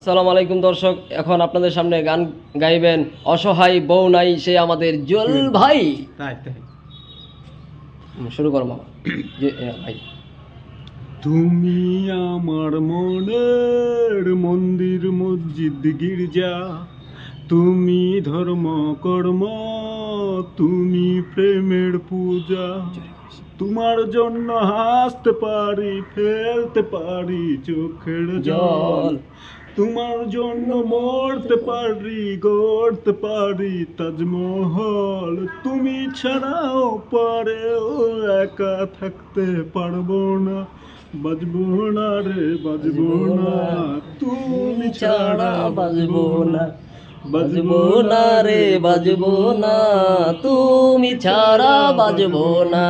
আসসালামু আলাইকুম দর্শক, এখন আপনাদের সামনে গান গাইবেন অসহায় বউ নাই সে আমাদের জল ভাই। তাই তাই শুরু করো মামা। ভাই তুমি আমার মনের মন্দির মসজিদ গির্জা, তুমি ধর্ম কর্ম, তুমি প্রেমের পূজা। তোমার জন্য হাসতে পারি, ফেলতে পারি চোখের জল। তোমার জন্য মরতে পারি, গড়তে পারি তাজমহল। তুমি ছাড়াও পারেও একা থাকতে পারবো না, বাজবো না রে বাজবো না, তুমি ছাড়া বাজবো না, বাজবো না রে বাজবো না, তুমি ছাড়া বাজবো না।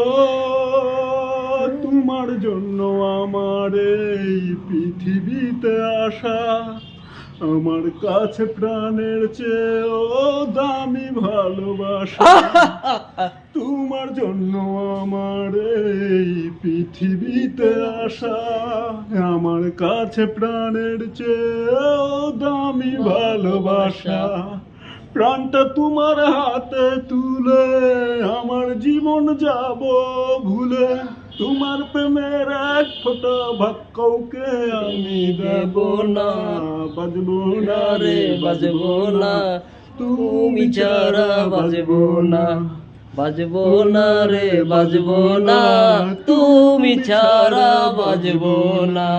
ও তোমার জন্য আমার এই পৃথিবীতে আসা, আমার কাছে প্রাণের চেয়েও দামি ভালোবাসা। তোমার জন্য আমার এই পৃথিবীতে আসা, আমার কাছে প্রাণের চেয়েও দামি ভালোবাসা। প্রাণটা তোমার হাতে তুলে আমার জীবন যাব ভুলে, তোমার প্রেমের এক ফোঁটা ভাগ কাউকে আমি দেব না, বাজবো না রে বাজবো না, তুমি ছাড়া বাজবো না, বাজবো না রে বাজবো না, তুমি ছাড়া বাজবো না।